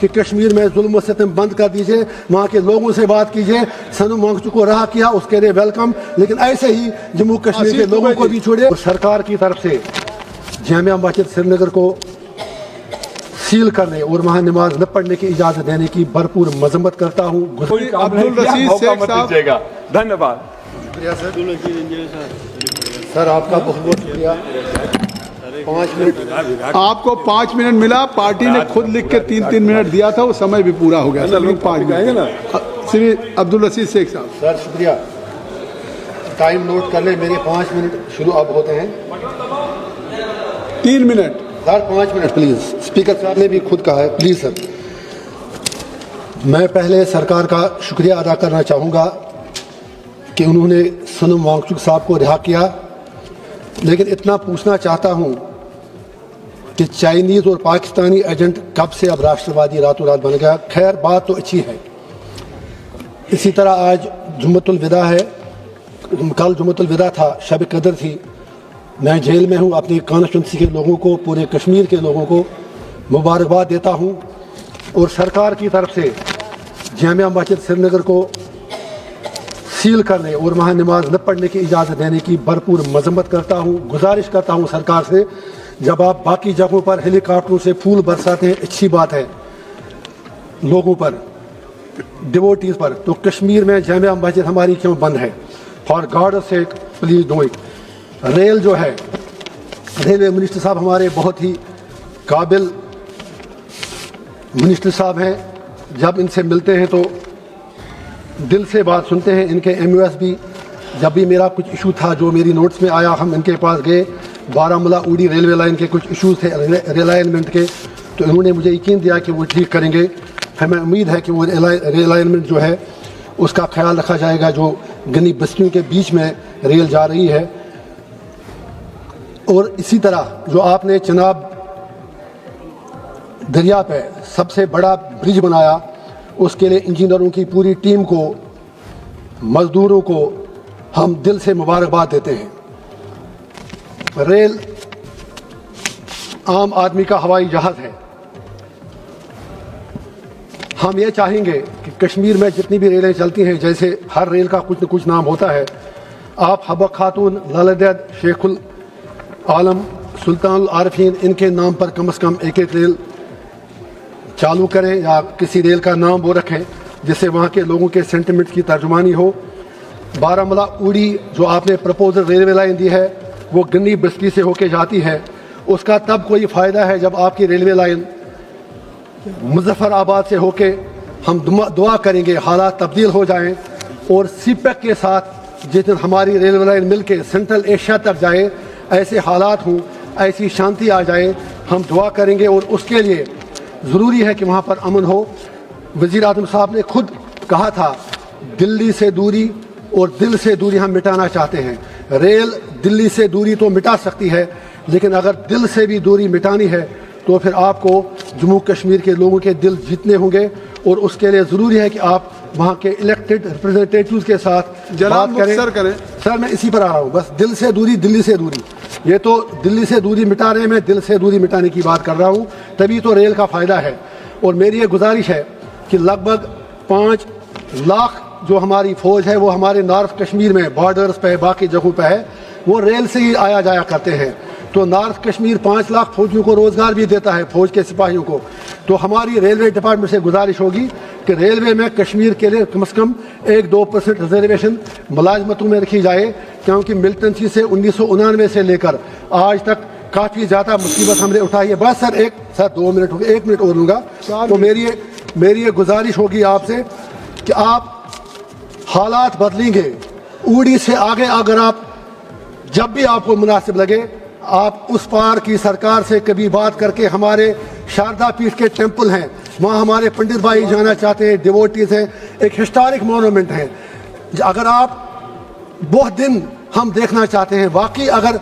کہ کشمیر میں ظلم و ستم بند کر دیجئے، وہاں کے لوگوں سے بات کیجئے، سنم وانگچک کو رہا کیا اس کے لیے ویلکم، لیکن ایسے ہی جموں کشمیر کے لوگوں کو بھی چھوڑے۔ سرکار کی طرف سے جامعہ مسجد سری نگر کو سیل کرنے اور وہاں نماز نہ پڑھنے کی اجازت دینے کی بھرپور مذمت کرتا ہوں۔ عبدالرشید شیخ صاحب، دھنیہ واد۔ سر آپ کا بہت بہت شکریہ۔ 5 منٹ آپ کو 5 منٹ ملا، پارٹی نے خود لکھ کے 3 منٹ دیا تھا، وہ سمے بھی پورا ہو گیا۔ 5 منٹ سری عبدالرشید شیخ صاحب۔ سر شکریہ، ٹائم نوٹ کر لیں، میرے 5 منٹ شروع اب ہوتے ہیں۔ 3 minute sir 5 minute please, speaker صاحب نے بھی خود کہا ہے، پلیز سر۔ میں پہلے سرکار کا شکریہ ادا کرنا چاہوں گا کہ انہوں نے سنم وانگچک صاحب کو رہا کیا، لیکن اتنا پوچھنا چاہتا ہوں کہ چائنیز اور پاکستانی ایجنٹ کب سے اب راشٹروادی راتوں رات بن گیا؟ خیر بات تو اچھی ہے۔ اسی طرح آج جمعۃ الوداع ہے، کل جمعۃ الوداع تھا، شب قدر تھی۔ میں جیل میں ہوں، اپنی کانسٹیٹوئنسی کے لوگوں کو، پورے کشمیر کے لوگوں کو مبارکباد دیتا ہوں، اور سرکار کی طرف سے جامعہ مسجد سری نگر کو سیل کرنے اور وہاں نماز نہ پڑھنے کی اجازت دینے کی بھرپور مذمت کرتا ہوں۔ گزارش کرتا ہوں سرکار سے، جب آپ باقی جگہوں پر ہیلی کاپٹروں سے پھول برساتے ہیں، اچھی بات ہے لوگوں پر، ڈیووٹیز پر، تو کشمیر میں جامعہ مسجد ہماری کیوں بند ہے؟ For God sake please do it. Rail جو ہے، ریلوے منسٹر صاحب ہمارے بہت ہی قابل منسٹر صاحب ہیں، جب ان سے ملتے ہیں تو دل سے بات سنتے ہیں۔ ان کے ایم او ایس بھی، جب بھی میرا کچھ ایشو تھا جو میری نوٹس میں آیا، ہم ان کے پاس گئے، بارہمولہ اوڑی ریلوے لائن کے کچھ ایشوز تھے ریل الائنمنٹ کے، تو انہوں نے مجھے یقین دیا کہ وہ ٹھیک کریں گے۔ پھر میں امید ہے کہ وہ ریل الائنمنٹ جو ہے اس کا خیال رکھا جائے گا، جو گنی بستیوں کے بیچ میں ریل جا رہی ہے۔ اور اسی طرح جو آپ نے چناب دریا پہ سب سے بڑا برج بنایا، اس کے لیے انجینئروں کی پوری ٹیم کو، مزدوروں کو ہم دل سے مبارکباد دیتے ہیں۔ ریل عام آدمی کا ہوائی جہاز ہے۔ ہم یہ چاہیں گے کہ کشمیر میں جتنی بھی ریلیں چلتی ہیں، جیسے ہر ریل کا کچھ نہ کچھ نام ہوتا ہے، آپ حبہ خاتون، لال دید، شیخ العالم، سلطان العارفین، ان کے نام پر کم از کم ایک ریل چالو کریں، یا کسی ریل کا نام وہ رکھیں جس سے وہاں کے لوگوں کے سینٹیمنٹ کی ترجمانی ہو۔ بارہمولہ اوڑی جو آپ نے پرپوزل ریلوے لائن دی ہے، وہ گنی بستی سے ہو کے جاتی ہے، اس کا تب کوئی فائدہ ہے جب آپ کی ریلوے لائن مظفر آباد سے ہو کے، ہم دعا کریں گے حالات تبدیل ہو جائیں، اور سی پیک کے ساتھ جس دن ہماری ریلوے لائن مل کے سینٹرل ایشیا تک جائے، ایسے حالات ہوں، ایسی شانتی آ جائے، ہم دعا کریں گے۔ اور اس کے لیے ضروری ہے کہ وہاں پر امن ہو۔ وزیر اعظم صاحب نے خود کہا تھا، دلی سے دوری اور دل سے دوری ہم مٹانا چاہتے ہیں۔ ریل دلی سے دوری تو مٹا سکتی ہے، لیکن اگر دل سے بھی دوری مٹانی ہے تو پھر آپ کو جموں کشمیر کے لوگوں کے دل جیتنے ہوں گے، اور اس کے لیے ضروری ہے کہ آپ وہاں کے الیکٹڈ ریپرزنٹیٹیوز کے ساتھ بات کریں۔ سر میں اسی پر آ رہا ہوں، بس دل سے دوری، دلی سے دوری، یہ تو دلی سے دوری مٹا رہے ہیں، میں دل سے دوری مٹانے کی بات کر رہا ہوں، تبھی تو ریل کا فائدہ ہے۔ اور میری یہ گزارش ہے کہ لگ بھگ 5 لاکھ جو ہماری فوج ہے، وہ ہمارے نارتھ کشمیر میں بارڈرز پہ، باقی جگہوں پہ ہے، وہ ریل سے ہی آیا جایا کرتے ہیں، تو نارتھ کشمیر 5 لاکھ فوجیوں کو روزگار بھی دیتا ہے، فوج کے سپاہیوں کو۔ تو ہماری ریلوے ڈپارٹمنٹ سے گزارش ہوگی کہ ریلوے میں کشمیر کے لیے کم از کم 1-2% ریزرویشن ملازمتوں میں رکھی جائے، کیونکہ ملٹنسی سے 1999 سے لے کر آج تک کافی زیادہ مصیبت ہم نے اٹھائی ہے۔ بس سر 2 منٹ ہو گئے، 1 منٹ اور لوں گا۔ تو میری یہ گزارش ہوگی آپ سے کہ آپ حالات بدلیں گے، اوڑی سے آگے اگر آپ جب بھی آپ کو مناسب لگے، آپ اس پار کی سرکار سے کبھی بات کر کے، ہمارے شاردا پیٹھ کے ٹیمپل ہیں، وہاں ہمارے پنڈت بھائی جانا چاہتے ہیں، ڈیووٹیز ہیں، ایک ہسٹورک مونومنٹ ہے، اگر آپ بہت دن ہم دیکھنا چاہتے ہیں، واقعی اگر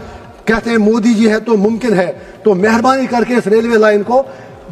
کہتے ہیں مودی جی ہے تو ممکن ہے، تو مہربانی کر کے اس ریلوے لائن کو